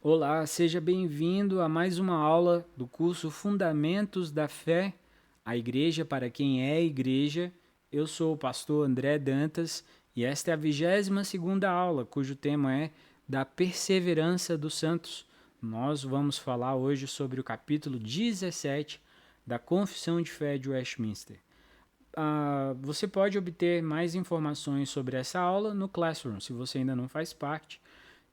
Olá, seja bem-vindo a mais uma aula do curso Fundamentos da Fé, a Igreja para quem é Igreja. Eu sou o pastor André Dantas e esta é a 22ª aula, cujo tema é da perseverança dos santos. Nós vamos falar hoje sobre o capítulo 17 da Confissão de Fé de Westminster. Você pode obter mais informações sobre essa aula no Classroom, se você ainda não faz parte.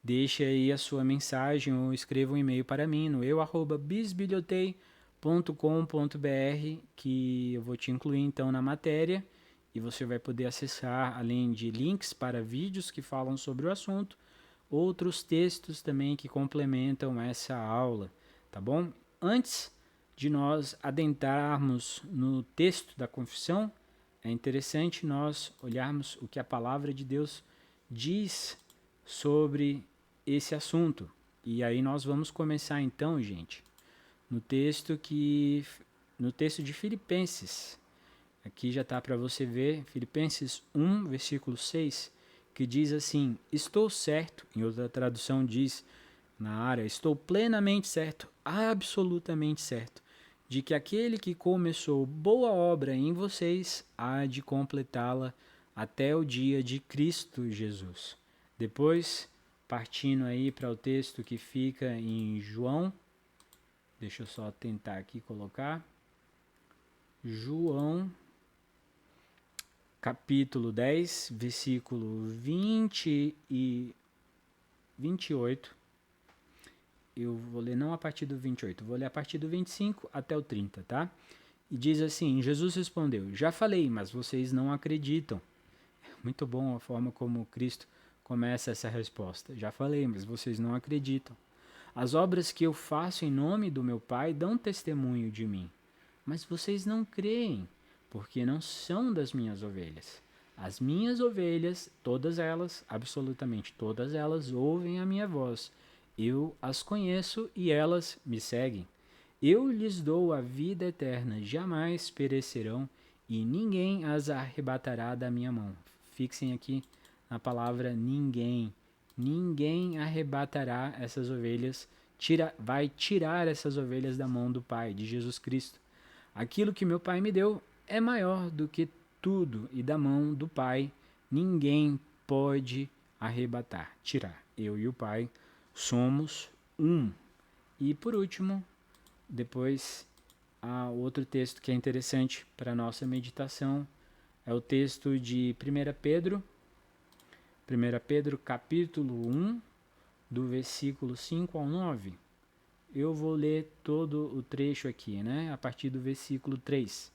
Deixe aí a sua mensagem ou escreva um e-mail para mim no eu@bisbilhotei.com.br, que eu vou te incluir então na matéria e você vai poder acessar, além de links para vídeos que falam sobre o assunto, outros textos também que complementam essa aula, tá bom? Antes de nós adentrarmos no texto da confissão, é interessante nós olharmos o que a palavra de Deus diz sobre esse assunto. E aí nós vamos começar então, gente, no texto de Filipenses. Aqui já está para você ver, Filipenses 1, versículo 6, que diz assim: estou certo, em outra tradução diz na área, estou plenamente certo, absolutamente certo, de que aquele que começou boa obra em vocês há de completá-la até o dia de Cristo Jesus. Depois, partindo aí para o texto que fica em João, deixa eu só tentar aqui colocar, João, capítulo 10, versículo 20 e 28. Eu vou ler não a partir do 28, vou ler a partir do 25 até o 30, tá? E diz assim: Jesus respondeu: já falei, mas vocês não acreditam. Muito bom a forma como Cristo começa essa resposta. Já falei, mas vocês não acreditam. As obras que eu faço em nome do meu Pai dão testemunho de mim. Mas vocês não creem, porque não são das minhas ovelhas. As minhas ovelhas, todas elas, absolutamente todas elas, ouvem a minha voz. Eu as conheço e elas me seguem. Eu lhes dou a vida eterna, jamais perecerão e ninguém as arrebatará da minha mão. Fixem aqui na palavra ninguém. Ninguém arrebatará essas ovelhas, vai tirar essas ovelhas da mão do Pai, de Jesus Cristo. Aquilo que meu Pai me deu é maior do que tudo, e da mão do Pai ninguém pode arrebatar, tirar. Eu e o Pai somos um. E por último, depois, há outro texto que é interessante para a nossa meditação, é o texto de 1 Pedro capítulo 1, do versículo 5 ao 9. Eu vou ler todo o trecho aqui, né? A partir do versículo 3.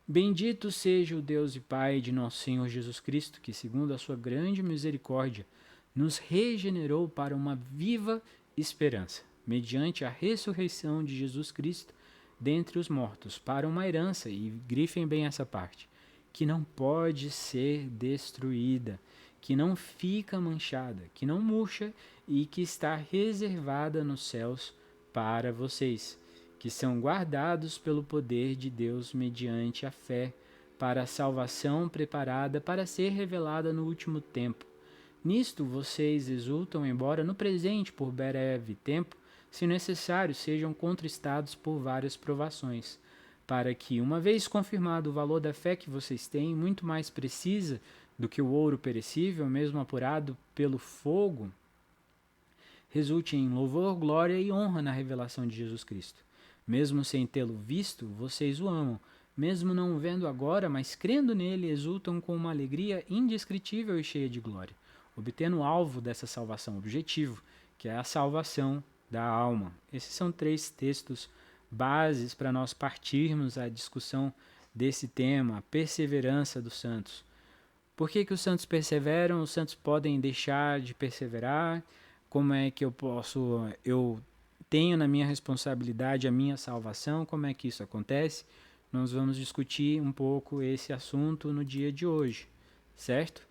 Bendito seja o Deus e Pai de nosso Senhor Jesus Cristo, que, segundo a sua grande misericórdia, nos regenerou para uma viva esperança, mediante a ressurreição de Jesus Cristo dentre os mortos, para uma herança, e grifem bem essa parte, que não pode ser destruída, que não fica manchada, que não murcha e que está reservada nos céus para vocês, que são guardados pelo poder de Deus mediante a fé, para a salvação preparada para ser revelada no último tempo. Nisto vocês exultam, embora no presente, por breve tempo, se necessário, sejam contristados por várias provações, para que, uma vez confirmado o valor da fé que vocês têm, muito mais precisa do que o ouro perecível, mesmo apurado pelo fogo, resulte em louvor, glória e honra na revelação de Jesus Cristo. Mesmo sem tê-lo visto, vocês o amam. Mesmo não o vendo agora, mas crendo nele, exultam com uma alegria indescritível e cheia de glória, obtendo o alvo dessa salvação, objetivo, que é a salvação da alma. Esses são 3 textos bases para nós partirmos a discussão desse tema, a perseverança dos santos. Por que os santos perseveram? Os santos podem deixar de perseverar? Como é que eu tenho na minha responsabilidade a minha salvação? Como é que isso acontece? Nós vamos discutir um pouco esse assunto no dia de hoje, certo?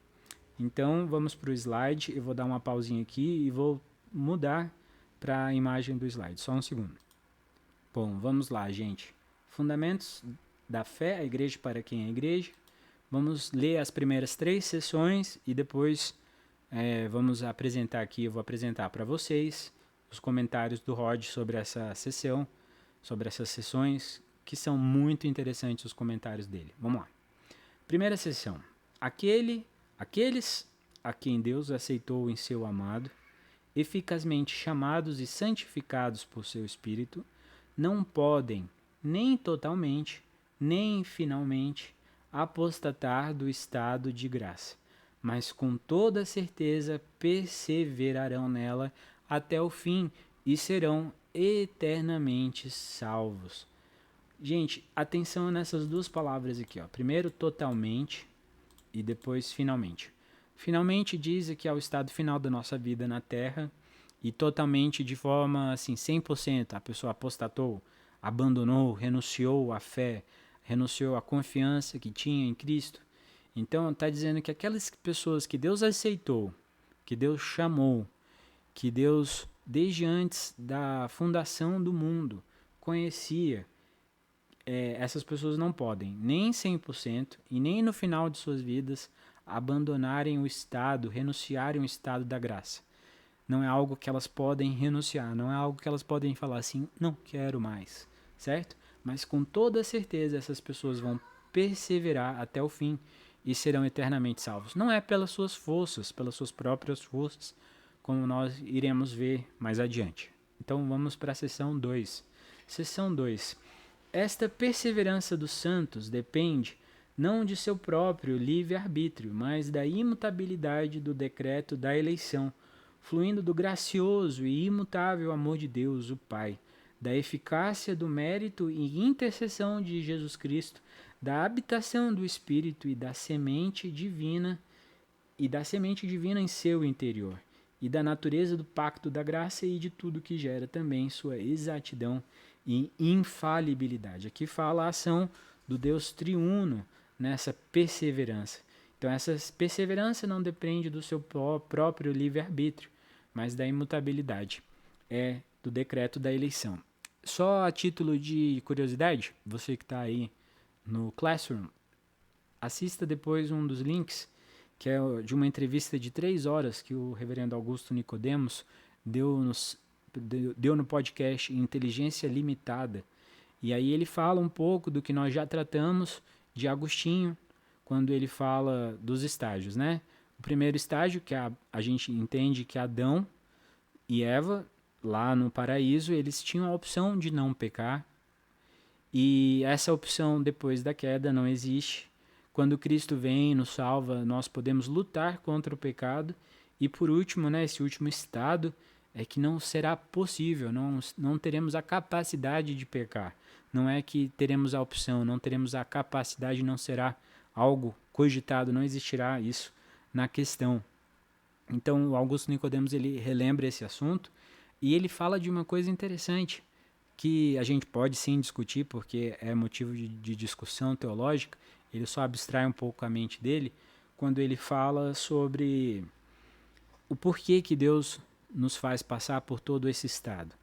Então vamos para o slide, eu vou dar uma pausinha aqui e vou mudar para a imagem do slide, só um segundo. Bom, vamos lá, gente. Fundamentos da fé, a igreja para quem é a igreja. Vamos ler as primeiras 3 sessões e depois vamos apresentar aqui, eu vou apresentar para vocês os comentários do Rod sobre essa sessão, sobre essas sessões, que são muito interessantes os comentários dele. Vamos lá. Primeira sessão. Aqueles a quem Deus aceitou em seu amado, eficazmente chamados e santificados por seu Espírito, não podem, nem totalmente, nem finalmente, apostatar do estado de graça, mas com toda certeza perseverarão nela até o fim e serão eternamente salvos. Gente, atenção nessas duas palavras aqui, ó. Primeiro, totalmente, e depois, finalmente. Finalmente diz que é o estado final da nossa vida na Terra, e totalmente de forma assim, 100%, a pessoa apostatou, abandonou, renunciou à fé, renunciou à confiança que tinha em Cristo. Então está dizendo que aquelas pessoas que Deus aceitou, que Deus chamou, que Deus, desde antes da fundação do mundo, conhecia, essas pessoas não podem, nem 100% e nem no final de suas vidas, abandonarem o estado, renunciarem ao estado da graça. Não é algo que elas podem renunciar, não é algo que elas podem falar assim, não quero mais, certo? Mas com toda certeza essas pessoas vão perseverar até o fim e serão eternamente salvos. Não é pelas suas forças, pelas suas próprias forças, como nós iremos ver mais adiante. Então vamos para a seção 2. Seção 2. Esta perseverança dos santos depende não de seu próprio livre-arbítrio, mas da imutabilidade do decreto da eleição, fluindo do gracioso e imutável amor de Deus, o Pai, da eficácia do mérito e intercessão de Jesus Cristo, da habitação do Espírito e da semente divina em seu interior, e da natureza do pacto da graça e de tudo que gera também sua exatidão e infalibilidade. Aqui fala a ação do Deus triuno nessa perseverança. Então essa perseverança não depende do seu próprio livre-arbítrio, mas da imutabilidade, do decreto da eleição. Só a título de curiosidade, você que está aí no Classroom, assista depois um dos links, que é de uma entrevista de 3 horas que o reverendo Augusto Nicodemos deu no podcast Inteligência Limitada. E aí ele fala um pouco do que nós já tratamos de Agostinho, quando ele fala dos estágios, né? O primeiro estágio, que a gente entende que Adão e Eva, lá no paraíso, eles tinham a opção de não pecar. E essa opção, depois da queda, não existe. Quando Cristo vem e nos salva, nós podemos lutar contra o pecado. E por último, né, esse último estado é que não será possível, não teremos a capacidade de pecar. Não é que teremos a opção, não teremos a capacidade, não será algo cogitado, não existirá isso na questão. Então, o Augusto Nicodemos ele relembra esse assunto e ele fala de uma coisa interessante que a gente pode sim discutir porque é motivo de discussão teológica. Ele só abstrai um pouco a mente dele quando ele fala sobre o porquê que Deus nos faz passar por todo esse estado.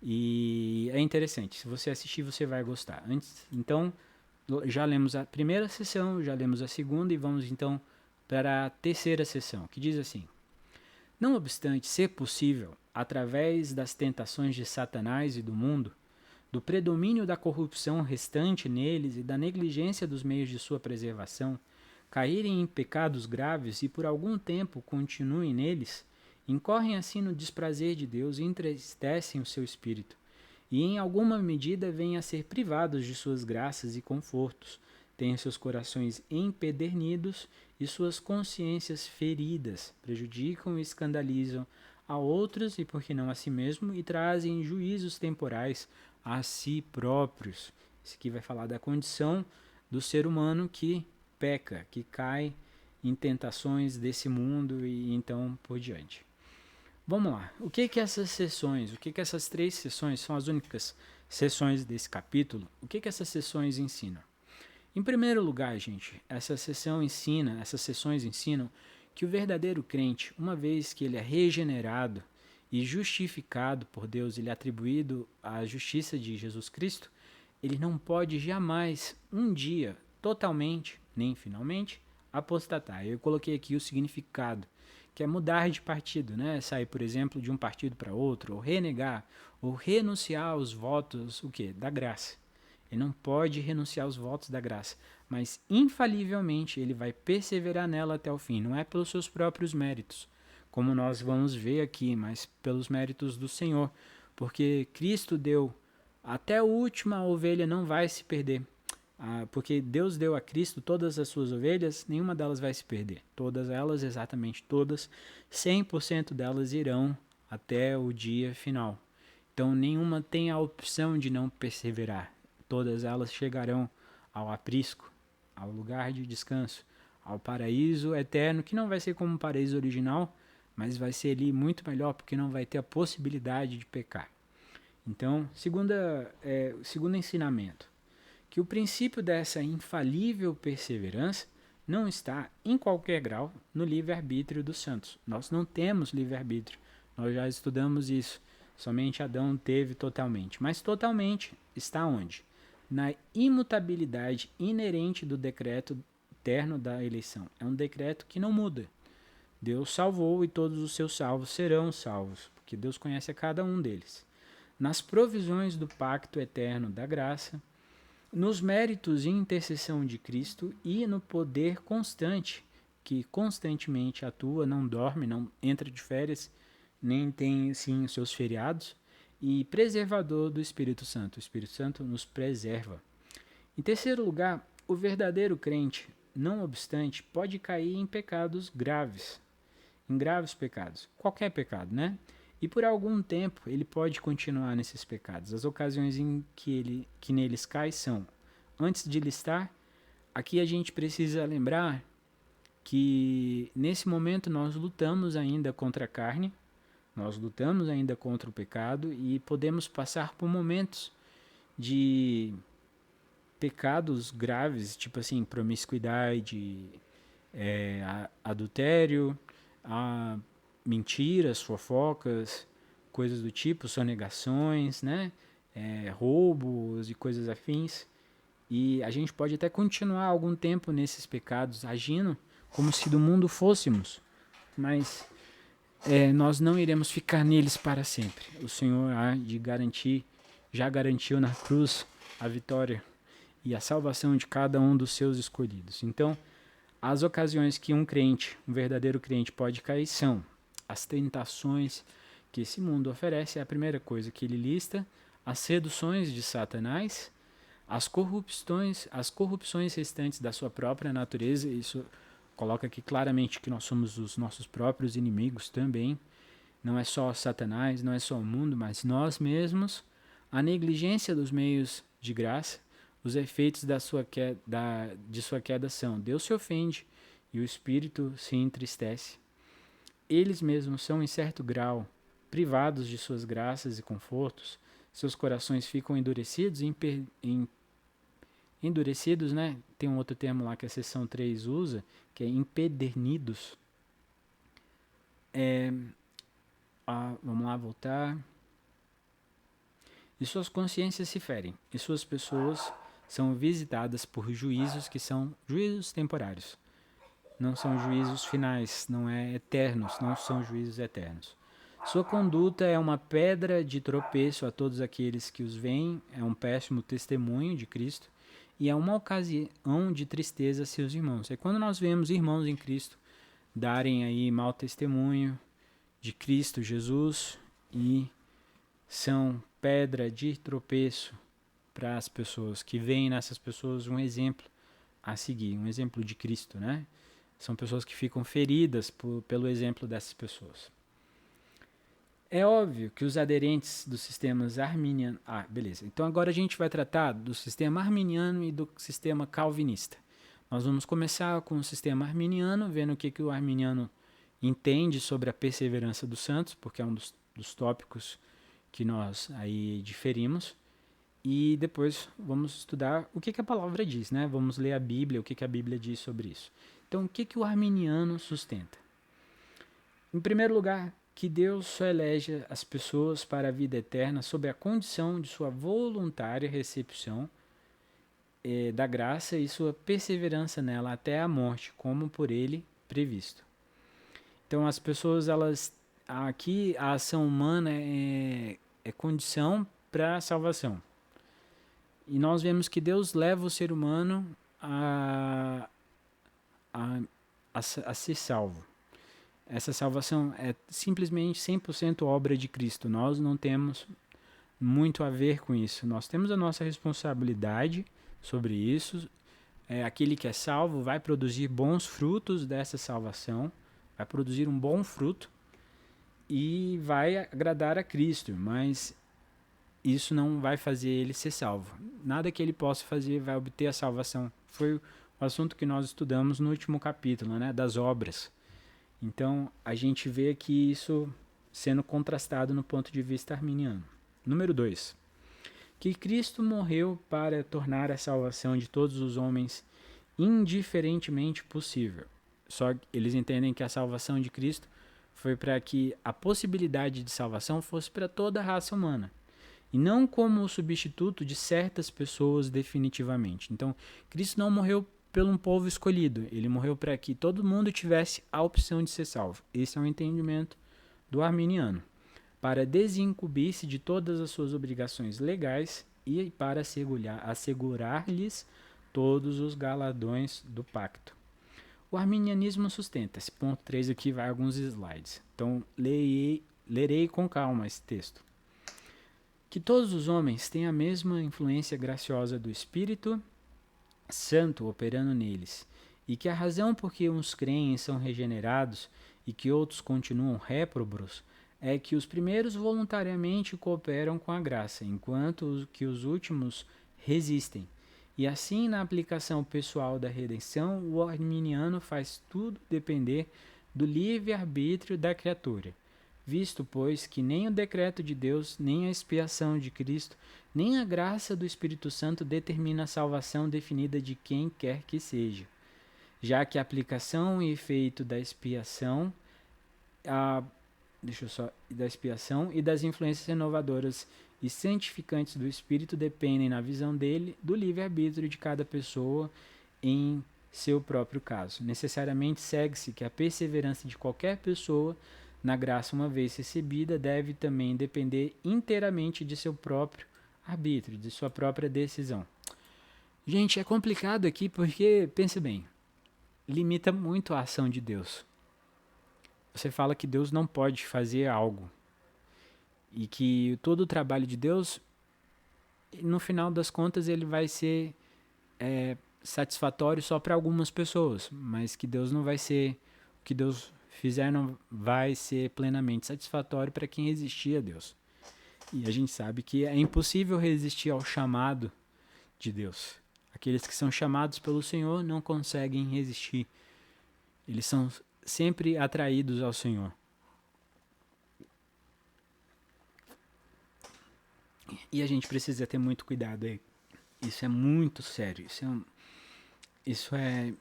E é interessante, se você assistir você vai gostar. Então, já lemos a primeira sessão, já lemos a segunda e vamos então para a terceira sessão, que diz assim: não obstante ser possível, através das tentações de Satanás e do mundo, do predomínio da corrupção restante neles e da negligência dos meios de sua preservação, caírem em pecados graves e por algum tempo continuem neles, incorrem assim no desprazer de Deus e entristecem o seu espírito, e em alguma medida vêm a ser privados de suas graças e confortos, têm seus corações empedernidos e suas consciências feridas, prejudicam e escandalizam a outros e, por que não a si mesmo, e trazem juízos temporais a si próprios. Isso aqui vai falar da condição do ser humano que peca, que cai em tentações desse mundo e então por diante. Vamos lá. O que essas sessões, essas 3 sessões são as únicas sessões desse capítulo? O que essas sessões ensinam? Em primeiro lugar, gente, essas sessões ensinam que o verdadeiro crente, uma vez que ele é regenerado e justificado por Deus, ele é atribuído à justiça de Jesus Cristo, ele não pode jamais, um dia, totalmente, nem finalmente, apostatar. Eu coloquei aqui o significado, que é mudar de partido, né? Sair, por exemplo, de um partido para outro, ou renegar, ou renunciar aos votos, o quê? Da graça. Ele não pode renunciar aos votos da graça, mas infalivelmente ele vai perseverar nela até o fim. Não é pelos seus próprios méritos, como nós vamos ver aqui, mas pelos méritos do Senhor, porque Cristo deu, até a última ovelha não vai se perder. Porque Deus deu a Cristo todas as suas ovelhas, nenhuma delas vai se perder. Todas elas, exatamente todas, 100% delas irão até o dia final. Então nenhuma tem a opção de não perseverar. Todas elas chegarão ao aprisco, ao lugar de descanso, ao paraíso eterno, que não vai ser como o paraíso original, mas vai ser ali muito melhor, porque não vai ter a possibilidade de pecar. Então, segundo ensinamento, que o princípio dessa infalível perseverança não está, em qualquer grau, no livre-arbítrio dos santos. Nós não temos livre-arbítrio. Nós já estudamos isso. Somente Adão teve totalmente. Mas totalmente está onde? Na imutabilidade inerente do decreto eterno da eleição. É um decreto que não muda. Deus salvou e todos os seus salvos serão salvos, porque Deus conhece a cada um deles. Nas provisões do pacto eterno da graça, nos méritos e intercessão de Cristo e no poder constante, que constantemente atua, não dorme, não entra de férias, nem tem sim os seus feriados, e preservador do Espírito Santo. O Espírito Santo nos preserva. Em terceiro lugar, o verdadeiro crente, não obstante, pode cair em pecados graves, em graves pecados, qualquer pecado, né? E por algum tempo ele pode continuar nesses pecados. As ocasiões em que neles cai são, antes de listar, aqui a gente precisa lembrar que nesse momento nós lutamos ainda contra a carne, nós lutamos ainda contra o pecado e podemos passar por momentos de pecados graves, tipo assim, promiscuidade, adultério, mentiras, fofocas, coisas do tipo, sonegações, né? Roubos e coisas afins. E a gente pode até continuar algum tempo nesses pecados, agindo como se do mundo fôssemos, mas nós não iremos ficar neles para sempre. O Senhor há de garantir, já garantiu na cruz a vitória e a salvação de cada um dos seus escolhidos. Então, as ocasiões que um crente, um verdadeiro crente, pode cair são as tentações que esse mundo oferece, é a primeira coisa que ele lista, as seduções de Satanás, as corrupções restantes da sua própria natureza. Isso coloca aqui claramente que nós somos os nossos próprios inimigos também. Não é só Satanás, não é só o mundo, mas nós mesmos. A negligência dos meios de graça, os efeitos de sua queda são: Deus se ofende e o Espírito se entristece. Eles mesmos são, em certo grau, privados de suas graças e confortos. Seus corações ficam endurecidos, endurecidos, né? Tem um outro termo lá que a seção 3 usa, que é empedernidos. Vamos lá, voltar. E suas consciências se ferem, e suas pessoas são visitadas por juízos que são juízos temporários. Não são juízos finais, não é eternos, não são juízos eternos. Sua conduta é uma pedra de tropeço a todos aqueles que os veem, é um péssimo testemunho de Cristo e é uma ocasião de tristeza a seus irmãos. É quando nós vemos irmãos em Cristo darem aí mau testemunho de Cristo Jesus e são pedra de tropeço para as pessoas, que veem nessas pessoas um exemplo a seguir, um exemplo de Cristo, né? São pessoas que ficam feridas pelo exemplo dessas pessoas. É óbvio que os aderentes dos sistemas arminiano... beleza. Então agora a gente vai tratar do sistema arminiano e do sistema calvinista. Nós vamos começar com o sistema arminiano, vendo o que o arminiano entende sobre a perseverança dos santos, porque é um dos tópicos que nós aí diferimos. E depois vamos estudar o que a palavra diz, né? Vamos ler a Bíblia, o que a Bíblia diz sobre isso. Então, o que o arminiano sustenta? Em primeiro lugar, que Deus só elege as pessoas para a vida eterna sob a condição de sua voluntária recepção da graça e sua perseverança nela até a morte, como por ele previsto. Então as pessoas, aqui a ação humana é condição para a salvação. E nós vemos que Deus leva o ser humano a, a ser salvo. Essa salvação é simplesmente 100% obra de Cristo. Nós não temos muito a ver com isso. Nós temos a nossa responsabilidade sobre isso. Aquele que é salvo vai produzir bons frutos dessa salvação, vai produzir um bom fruto e vai agradar a Cristo, mas isso não vai fazer ele ser salvo. Nada que ele possa fazer vai obter a salvação. Foi o assunto que nós estudamos no último capítulo, né, das obras. Então, a gente vê aqui isso sendo contrastado no ponto de vista arminiano. Número 2. Que Cristo morreu para tornar a salvação de todos os homens indiferentemente possível. Só que eles entendem que a salvação de Cristo foi para que a possibilidade de salvação fosse para toda a raça humana, e não como o substituto de certas pessoas definitivamente. Então, Cristo não morreu pelo um povo escolhido, ele morreu para que todo mundo tivesse a opção de ser salvo. Esse é o entendimento do arminiano, para desincumbir-se de todas as suas obrigações legais e para assegurar-lhes todos os galardões do pacto. O arminianismo sustenta, esse ponto 3 aqui vai alguns slides, então lerei com calma esse texto. Que todos os homens têm a mesma influência graciosa do Espírito Santo operando neles, e que a razão por que uns creem são regenerados e que outros continuam réprobos é que os primeiros voluntariamente cooperam com a graça, enquanto que os últimos resistem. E assim, na aplicação pessoal da redenção, o arminiano faz tudo depender do livre-arbítrio da criatura. Visto, pois, que nem o decreto de Deus, nem a expiação de Cristo, nem a graça do Espírito Santo determina a salvação definida de quem quer que seja, já que a aplicação e efeito da expiação, e das influências renovadoras e santificantes do Espírito dependem, na visão dele, do livre-arbítrio de cada pessoa em seu próprio caso. Necessariamente segue-se que a perseverança de qualquer pessoa na graça uma vez recebida deve também depender inteiramente de seu próprio arbítrio, de sua própria decisão. Gente, é complicado aqui porque, pense bem, limita muito a ação de Deus. Você fala que Deus não pode fazer algo e que todo o trabalho de Deus, no final das contas, ele vai ser satisfatório só para algumas pessoas, mas que Deus não vai ser, o que Deus fizer não vai ser plenamente satisfatório para quem resistir a Deus. E a gente sabe que é impossível resistir ao chamado de Deus. Aqueles que são chamados pelo Senhor não conseguem resistir. Eles são sempre atraídos ao Senhor. E a gente precisa ter muito cuidado aí. Isso é muito sério. Isso é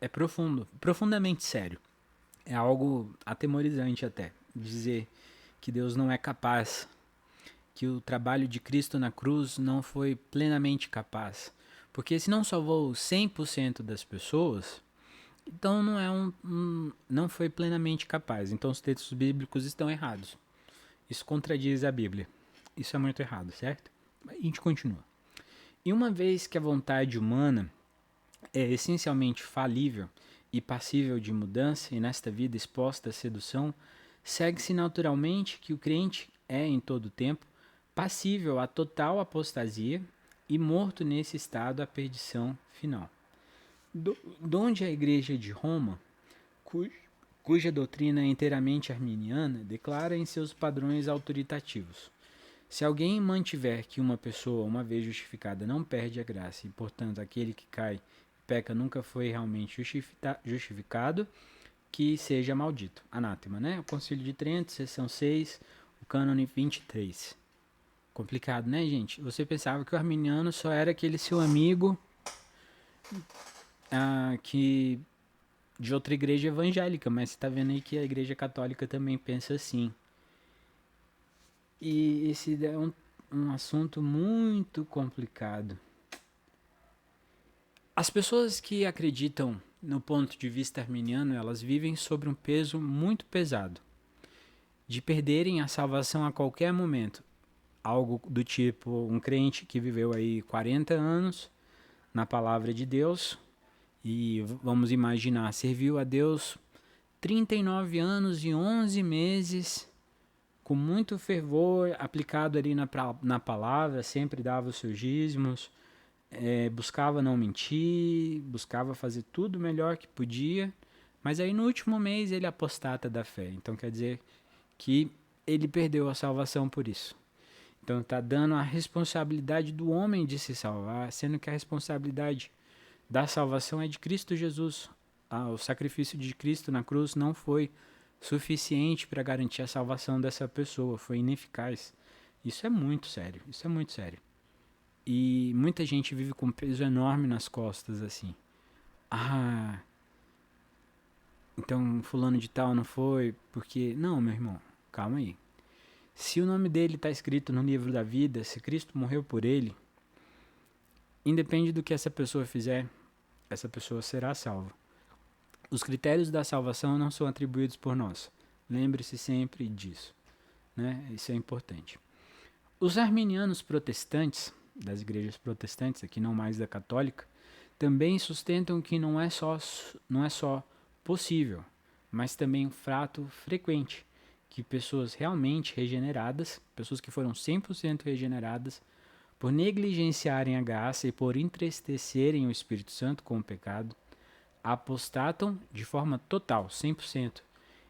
profundo, profundamente sério. É algo atemorizante até, dizer que Deus não é capaz, que o trabalho de Cristo na cruz não foi plenamente capaz. Porque se não salvou 100% das pessoas, então não foi plenamente capaz. Então os textos bíblicos estão errados. Isso contradiz a Bíblia. Isso é muito errado, certo? A gente continua. E uma vez que a vontade humana é essencialmente falível e passível de mudança e nesta vida exposta à sedução, segue-se naturalmente que o crente é, em todo o tempo, passível à total apostasia e morto nesse estado à perdição final. Donde a Igreja de Roma, cuja doutrina é inteiramente arminiana, declara em seus padrões autoritativos: se alguém mantiver que uma pessoa, uma vez justificada, não perde a graça e, portanto, aquele que cai e peca nunca foi realmente justificado, que seja maldito. Anátema, né? O Concílio de Trento, seção 6, o cânone 23. Complicado, né, gente? Você pensava que o arminiano só era aquele seu amigo que de outra igreja evangélica, mas você está vendo aí que a igreja católica também pensa assim. E esse é um assunto muito complicado. As pessoas que acreditam no ponto de vista arminiano, elas vivem sobre um peso muito pesado, de perderem a salvação a qualquer momento. Algo do tipo, um crente que viveu aí 40 anos na palavra de Deus, e vamos imaginar, serviu a Deus 39 anos e 11 meses, com muito fervor, aplicado ali na palavra, sempre dava os seus dízimos, buscava não mentir, buscava fazer tudo o melhor que podia, mas aí no último mês ele apostata da fé. Então quer dizer que ele perdeu a salvação por isso. Então está dando a responsabilidade do homem de se salvar, sendo que a responsabilidade da salvação é de Cristo Jesus. O sacrifício de Cristo na cruz não foi suficiente para garantir a salvação dessa pessoa, foi ineficaz. Isso é muito sério, isso é muito sério. E muita gente vive com um peso enorme nas costas, assim. Então fulano de tal não foi porque... Não, meu irmão, calma aí. Se o nome dele está escrito no livro da vida, se Cristo morreu por ele, independe do que essa pessoa fizer, essa pessoa será salva. Os critérios da salvação não são atribuídos por nós. Lembre-se sempre disso, né? Isso é importante. Os arminianos protestantes, das igrejas protestantes, aqui não mais da católica, também sustentam que não é só possível, mas também um fato frequente, que pessoas realmente regeneradas, pessoas que foram 100% regeneradas, por negligenciarem a graça e por entristecerem o Espírito Santo com o pecado, apostatam de forma total, 100%,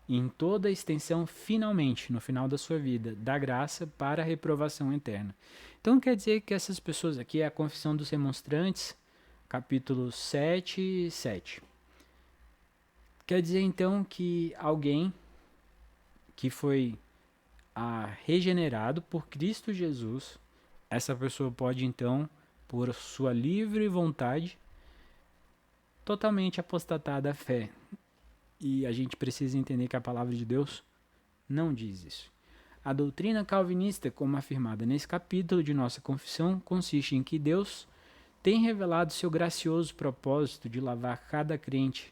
em toda a extensão, finalmente, no final da sua vida, da graça para a reprovação eterna. Então quer dizer que essas pessoas aqui é a Confissão dos Remonstrantes, capítulo 7, 7. Quer dizer então que alguém que foi regenerado por Cristo Jesus, essa pessoa pode então, por sua livre vontade, totalmente apostatar da fé. E a gente precisa entender que a palavra de Deus não diz isso. A doutrina calvinista, como afirmada nesse capítulo de nossa confissão, consiste em que Deus tem revelado seu gracioso propósito de levar cada crente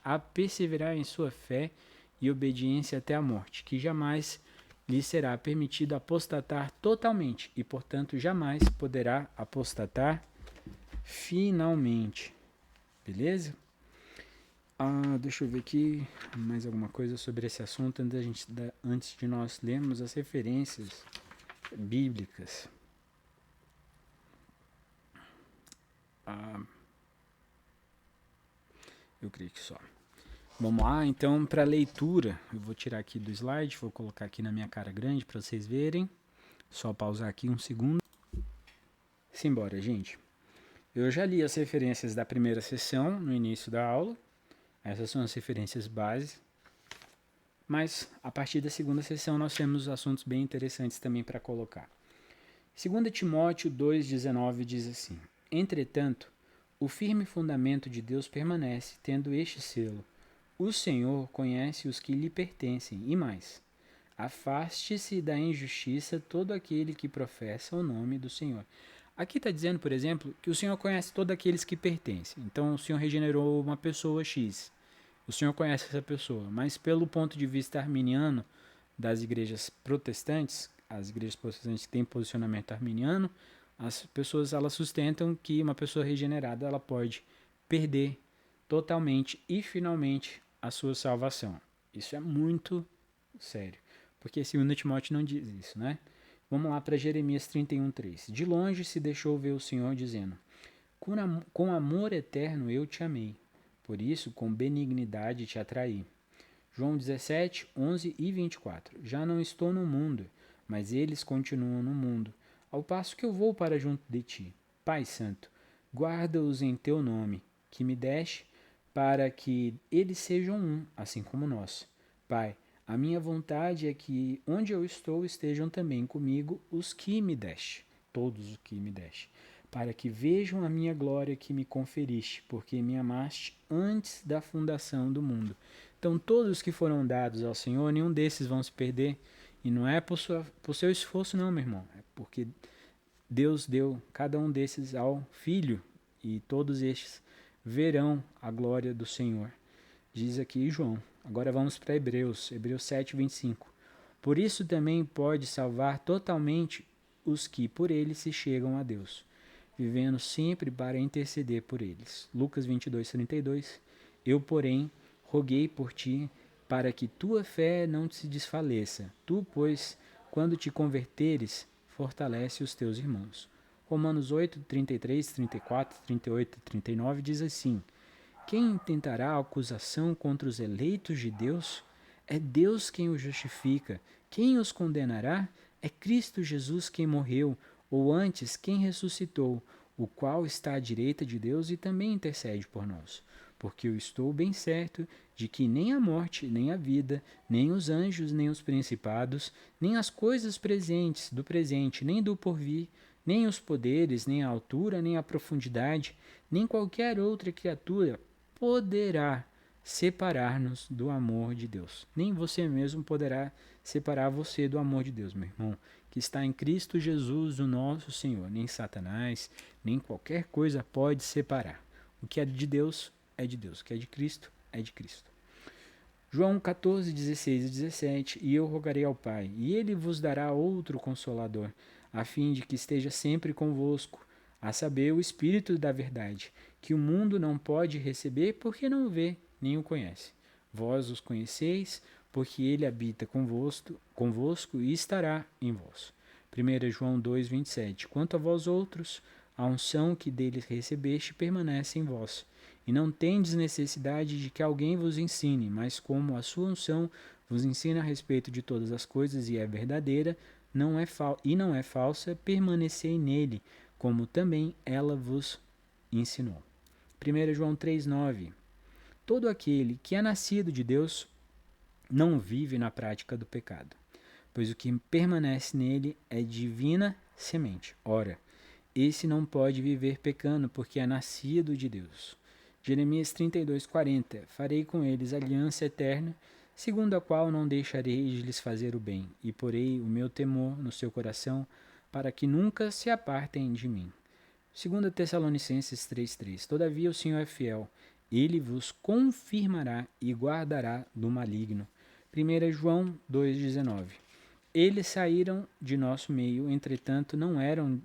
a perseverar em sua fé e obediência até a morte, que jamais lhe será permitido apostatar totalmente e, portanto, jamais poderá apostatar finalmente. Beleza? Deixa eu ver aqui mais alguma coisa sobre esse assunto antes de nós lermos as referências bíblicas. Eu creio que só. Vamos lá, então, para a leitura. Eu vou tirar aqui do slide, vou colocar aqui na minha cara grande para vocês verem. Só pausar aqui um segundo. Simbora, gente. Eu já li as referências da primeira sessão no início da aula. Essas são as referências base. Mas a partir da segunda sessão nós temos assuntos bem interessantes também para colocar. 2 Timóteo 2,19 diz assim: Entretanto, o firme fundamento de Deus permanece, tendo este selo: o Senhor conhece os que lhe pertencem, e mais, afaste-se da injustiça todo aquele que professa o nome do Senhor. Aqui está dizendo, por exemplo, que o Senhor conhece todos aqueles que pertencem. Então, o Senhor regenerou uma pessoa X. O Senhor conhece essa pessoa, mas pelo ponto de vista arminiano das igrejas protestantes, as igrejas protestantes que têm posicionamento arminiano, as pessoas elas sustentam que uma pessoa regenerada ela pode perder totalmente e finalmente a sua salvação. Isso é muito sério, porque 2 Timóteo não diz isso, né? Vamos lá para Jeremias 31:3. De longe se deixou ver o Senhor dizendo: com amor eterno eu te amei, por isso com benignidade te atraí. João 17, 11 e 24. Já não estou no mundo, mas eles continuam no mundo, ao passo que eu vou para junto de ti. Pai Santo, guarda-os em teu nome, que me deste, para que eles sejam um, assim como nós. Pai, a minha vontade é que onde eu estou estejam também comigo os que me deste, todos os que me deste, para que vejam a minha glória que me conferiste, porque me amaste antes da fundação do mundo. Então todos que foram dados ao Senhor, nenhum desses vão se perder, e não é por seu esforço não, meu irmão, é porque Deus deu cada um desses ao Filho, e todos estes verão a glória do Senhor. Diz aqui João. Agora vamos para Hebreus 7, 25. Por isso também pode salvar totalmente os que por ele se chegam a Deus, vivendo sempre para interceder por eles. Lucas 22, 32. Eu, porém, roguei por ti, para que tua fé não se desfaleça. Tu, pois, quando te converteres, fortalece os teus irmãos. Romanos 8, 33, 34, 38 e 39 diz assim: quem intentará acusação contra os eleitos de Deus? É Deus quem os justifica. Quem os condenará? É Cristo Jesus quem morreu, ou antes, quem ressuscitou, o qual está à direita de Deus e também intercede por nós. Porque eu estou bem certo de que nem a morte, nem a vida, nem os anjos, nem os principados, nem as coisas presentes, do presente, nem do porvir, nem os poderes, nem a altura, nem a profundidade, nem qualquer outra criatura poderá separar-nos do amor de Deus. Nem você mesmo poderá separar você do amor de Deus, meu irmão, que está em Cristo Jesus, o nosso Senhor. Nem Satanás, nem qualquer coisa pode separar. O que é de Deus é de Deus, o que é de Cristo é de Cristo. João 14, 16 e 17. E eu rogarei ao Pai, e ele vos dará outro Consolador, a fim de que esteja sempre convosco, a saber, o Espírito da verdade, que o mundo não pode receber porque não o vê, nem o conhece. Vós os conheceis, porque ele habita convosco e estará em vós. 1 João 2, 27. Quanto a vós outros, a unção que dele recebeste permanece em vós, e não tendes necessidade de que alguém vos ensine, mas como a sua unção vos ensina a respeito de todas as coisas e é verdadeira, não é falsa, permanecei nele, como também ela vos ensinou. 1 João 3,9. Todo aquele que é nascido de Deus não vive na prática do pecado, pois o que permanece nele é divina semente. Ora, esse não pode viver pecando, porque é nascido de Deus. Jeremias 32:40. Farei com eles aliança eterna, segundo a qual não deixarei de lhes fazer o bem, e porei o meu temor no seu coração, para que nunca se apartem de mim. 2 Tessalonicenses 3:3. Todavia o Senhor é fiel, ele vos confirmará e guardará do maligno. 1 João 2,19. Eles saíram de nosso meio, entretanto não eram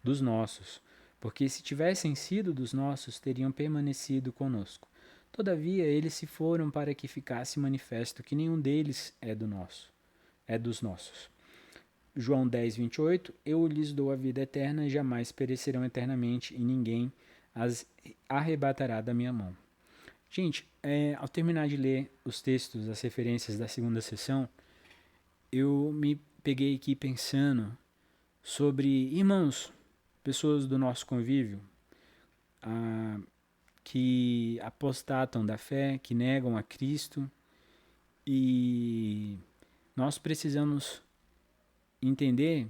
dos nossos, porque se tivessem sido dos nossos, teriam permanecido conosco. Todavia eles se foram para que ficasse manifesto que nenhum deles é dos nossos. João 10:28. Eu lhes dou a vida eterna, jamais perecerão eternamente, e ninguém as arrebatará da minha mão. Gente, ao terminar de ler os textos, as referências da segunda sessão, eu me peguei aqui pensando sobre irmãos, pessoas do nosso convívio, que apostatam da fé, que negam a Cristo, e nós precisamos entender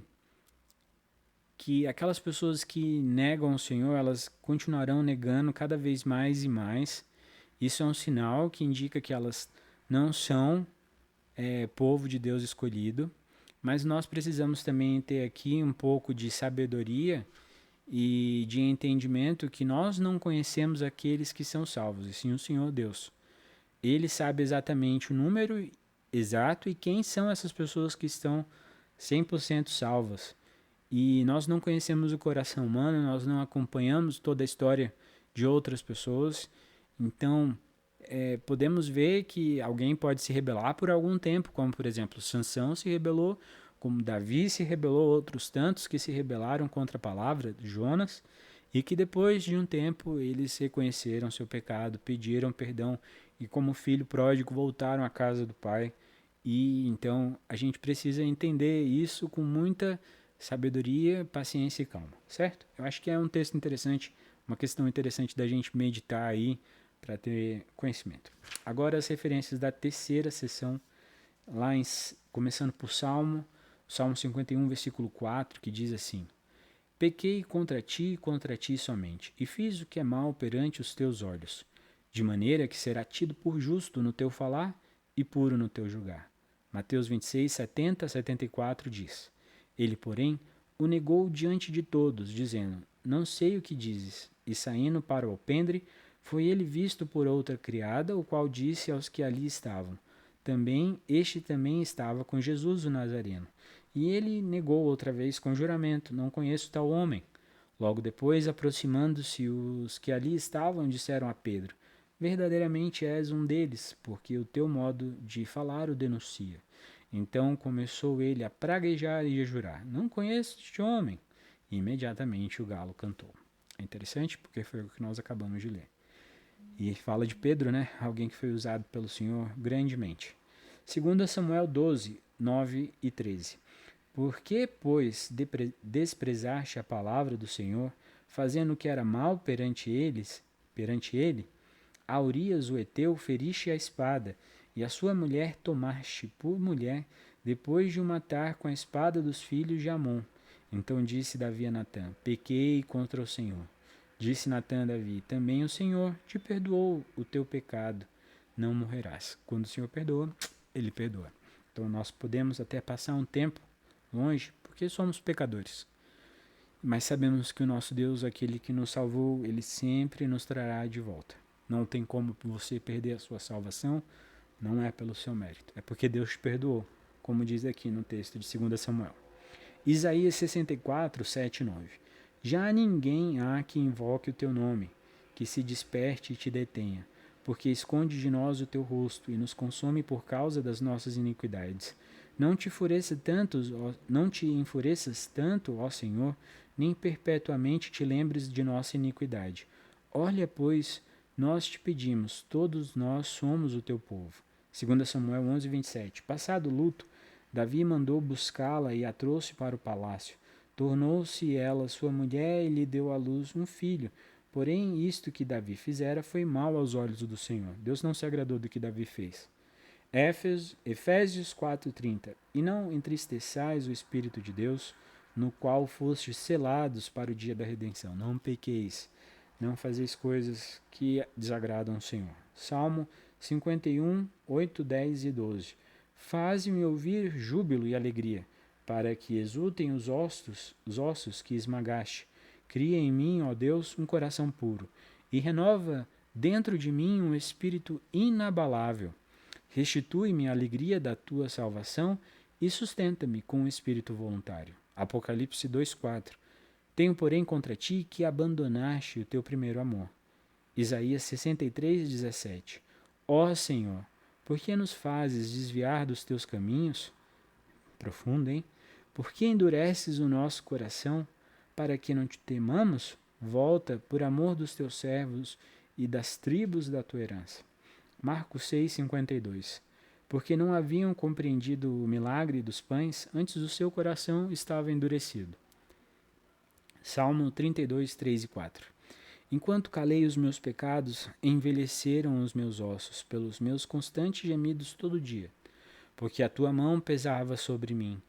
que aquelas pessoas que negam o Senhor, elas continuarão negando cada vez mais e mais. Isso é um sinal que indica que elas não são povo de Deus escolhido, mas nós precisamos também ter aqui um pouco de sabedoria e de entendimento que nós não conhecemos aqueles que são salvos, e sim o Senhor Deus. Ele sabe exatamente o número exato e quem são essas pessoas que estão 100% salvas. E nós não conhecemos o coração humano, nós não acompanhamos toda a história de outras pessoas. Então, podemos ver que alguém pode se rebelar por algum tempo, como por exemplo Sansão se rebelou, como Davi se rebelou, outros tantos que se rebelaram contra a palavra de Jonas, e que depois de um tempo eles reconheceram seu pecado, pediram perdão e como filho pródigo voltaram à casa do pai. E então a gente precisa entender isso com muita sabedoria, paciência e calma, certo? Eu acho que é um texto interessante, uma questão interessante da gente meditar aí para ter conhecimento. Agora as referências da terceira sessão, começando por Salmo 51, versículo 4, que diz assim: Pequei contra ti somente, e fiz o que é mal perante os teus olhos, de maneira que será tido por justo no teu falar e puro no teu julgar. Mateus 26, 70 a 74 diz: Ele, porém, o negou diante de todos, dizendo: Não sei o que dizes. E saindo para o alpendre, foi ele visto por outra criada, o qual disse aos que ali estavam: Este também estava com Jesus o Nazareno. E ele negou outra vez com juramento: Não conheço tal homem. Logo depois, aproximando-se os que ali estavam, disseram a Pedro: Verdadeiramente és um deles, porque o teu modo de falar o denuncia. Então começou ele a praguejar e a jurar: Não conheço este homem. E imediatamente o galo cantou. É interessante porque foi o que nós acabamos de ler. E fala de Pedro, né? Alguém que foi usado pelo Senhor grandemente. 2 Samuel 12, 9 e 13. Por que, pois, desprezaste a palavra do Senhor, fazendo o que era mal perante ele? A Urias o Heteu feriste a espada, e a sua mulher tomaste por mulher, depois de o matar com a espada dos filhos de Amon. Então disse Davi a Natã: Pequei contra o Senhor. Disse Natã a Davi: Também o Senhor te perdoou o teu pecado, não morrerás. Quando o Senhor perdoa, ele perdoa. Então nós podemos até passar um tempo longe, porque somos pecadores. Mas sabemos que o nosso Deus, aquele que nos salvou, ele sempre nos trará de volta. Não tem como você perder a sua salvação, não é pelo seu mérito, é porque Deus te perdoou, como diz aqui no texto de 2 Samuel. Isaías 64, 7 e 9. Já ninguém há que invoque o teu nome, que se desperte e te detenha, porque esconde de nós o teu rosto e nos consome por causa das nossas iniquidades. Não te enfureças tanto, ó Senhor, nem perpetuamente te lembres de nossa iniquidade. Olha, pois, nós te pedimos, todos nós somos o teu povo. 2 Samuel 11, 27. Passado o luto, Davi mandou buscá-la e a trouxe para o palácio. Tornou-se ela sua mulher e lhe deu à luz um filho. Porém, isto que Davi fizera foi mal aos olhos do Senhor. Deus não se agradou do que Davi fez. Efésios 4:30. E não entristeçais o Espírito de Deus, no qual fostes selados para o dia da redenção. Não pequeis, não fazeis coisas que desagradam ao Senhor. Salmo 51, 8, 10 e 12. Faze-me ouvir júbilo e alegria, para que exultem os ossos que esmagaste. Cria em mim, ó Deus, um coração puro, e renova dentro de mim um espírito inabalável. Restitui-me a alegria da tua salvação e sustenta-me com um espírito voluntário. Apocalipse 2:4. Tenho, porém, contra ti que abandonaste o teu primeiro amor. Isaías 63:17. Ó Senhor, por que nos fazes desviar dos teus caminhos? Profundo, hein? Por que endureces o nosso coração para que não te temamos? Volta por amor dos teus servos e das tribos da tua herança. Marcos 6:52. Porque não haviam compreendido o milagre dos pães, antes o seu coração estava endurecido. Salmo 32, 3 e 4. Enquanto calei os meus pecados, envelheceram os meus ossos, pelos meus constantes gemidos todo dia. Porque a tua mão pesava sobre mim,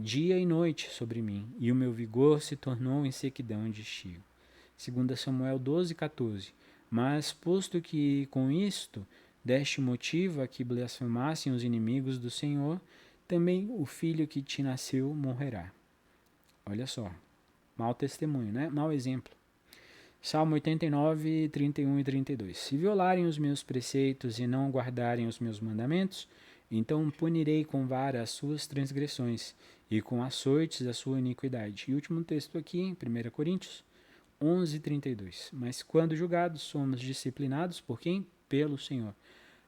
dia e noite sobre mim, e o meu vigor se tornou em sequidão de estio. 2 Samuel 12:14. Mas, posto que com isto deste motivo a que blasfemassem os inimigos do Senhor, também o filho que te nasceu morrerá. Olha só, mau testemunho, né? Mau exemplo. Salmo 89, 31 e 32. Se violarem os meus preceitos e não guardarem os meus mandamentos, então punirei com vara as suas transgressões e com açoites a sua iniquidade. E último texto aqui, em 1 Coríntios 11, 32. Mas quando julgados, somos disciplinados por quem? Pelo Senhor,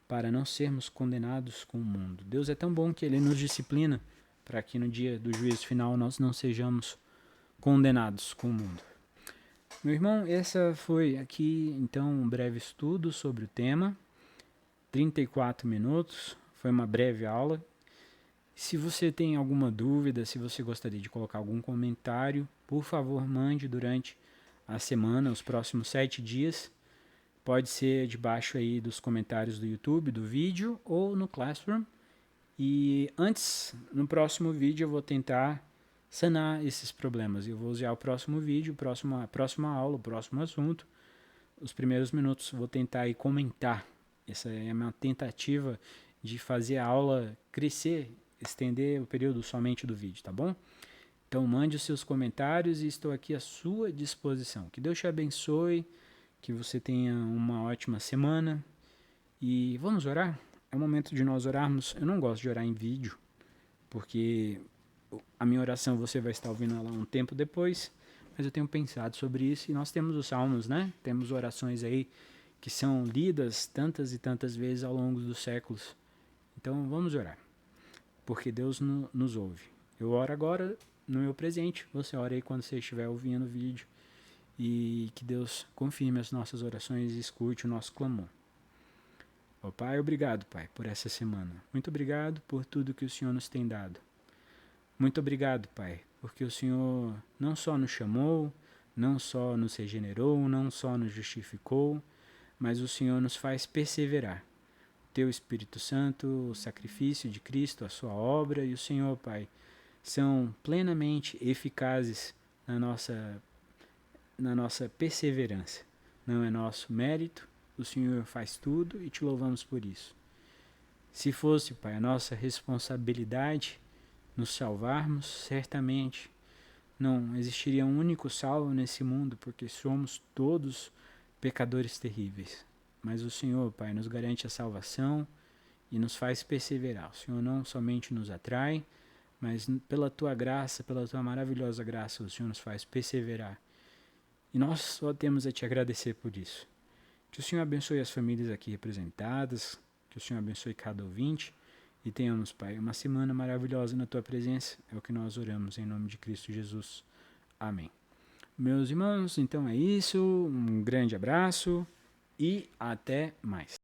para não sermos condenados com o mundo. Deus é tão bom que Ele nos disciplina para que no dia do juízo final nós não sejamos condenados com o mundo. Meu irmão, essa foi aqui então um breve estudo sobre o tema. 34 minutos, foi uma breve aula. Se você tem alguma dúvida, se você gostaria de colocar algum comentário, por favor, mande durante a semana, os próximos 7 dias. Pode ser debaixo aí dos comentários do YouTube, do vídeo, ou no Classroom. E antes, no próximo vídeo, eu vou tentar sanar esses problemas. Eu vou usar o próximo vídeo, a próxima aula, o próximo assunto. Os primeiros minutos vou tentar aí comentar. Essa é a minha tentativa de fazer a aula crescer, estender o período somente do vídeo, tá bom? Então mande os seus comentários e estou aqui à sua disposição. Que Deus te abençoe, que você tenha uma ótima semana e vamos orar? É o momento de nós orarmos. Eu não gosto de orar em vídeo, porque a minha oração você vai estar ouvindo ela um tempo depois, mas eu tenho pensado sobre isso e nós temos os salmos, né? Temos orações aí que são lidas tantas e tantas vezes ao longo dos séculos. Então vamos orar, porque Deus nos ouve. Eu oro agora no meu presente, você ora aí quando você estiver ouvindo o vídeo, e que Deus confirme as nossas orações e escute o nosso clamor. Ó Pai, obrigado, Pai, por essa semana. Muito obrigado por tudo que o Senhor nos tem dado. Muito obrigado, Pai, porque o Senhor não só nos chamou, não só nos regenerou, não só nos justificou, mas o Senhor nos faz perseverar. O Teu Espírito Santo, o sacrifício de Cristo, a sua obra e o Senhor, Pai, são plenamente eficazes na nossa perseverança. Não é nosso mérito, o Senhor faz tudo e te louvamos por isso. Se fosse, Pai, a nossa responsabilidade nos salvarmos, certamente não existiria um único salvo nesse mundo, porque somos todos pecadores terríveis. Mas o Senhor, Pai, nos garante a salvação e nos faz perseverar. O Senhor não somente nos atrai, mas pela Tua graça, pela Tua maravilhosa graça, o Senhor nos faz perseverar. E nós só temos a Te agradecer por isso. Que o Senhor abençoe as famílias aqui representadas, que o Senhor abençoe cada ouvinte e tenhamos, Pai, uma semana maravilhosa na Tua presença. É o que nós oramos em nome de Cristo Jesus. Amém. Meus irmãos, então é isso. Um grande abraço e até mais.